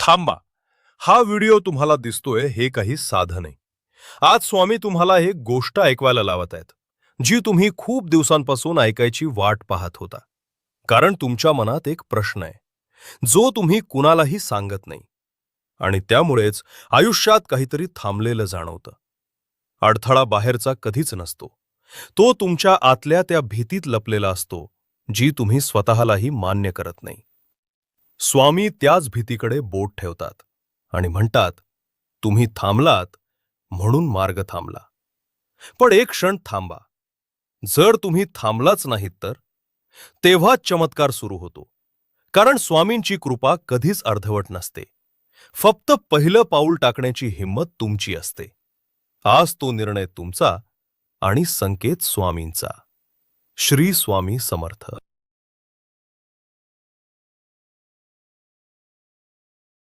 थांबा. हा व्हिडिओ तुम्हाला दिसतोय हे काही साधं नाही. आज स्वामी तुम्हाला एक गोष्ट ऐकवायला लावत आहेत, जी तुम्ही खूप दिवसांपासून ऐकायची वाट पाहत होता. कारण तुमच्या मनात एक प्रश्न आहे, जो तुम्ही कुणालाही सांगत नाही. आणि त्यामुळेच आयुष्यात काहीतरी थांबलेलं जाणवतं. अडथळा बाहेरचा कधीच नसतो. तो तुमच्या आतल्या त्या भीतीत लपलेला असतो, जी तुम्ही स्वतःलाही मान्य करत नाही. स्वामी त्याच भीतीकडे बोट ठेवतात आणि म्हणतात, तुम्ही थांबलात म्हणून मार्ग थांबला. पण एक क्षण थांबा. जर तुम्ही थांबलाच नाहीत तर तेव्हाच चमत्कार सुरू होतो. कारण स्वामींची कृपा कधीच अर्धवट नसते. फक्त पहिलं पाऊल टाकण्याची हिंमत तुमची असते. आज तो निर्णय तुमचा आणि संकेत स्वामींचा. श्री स्वामी समर्थ.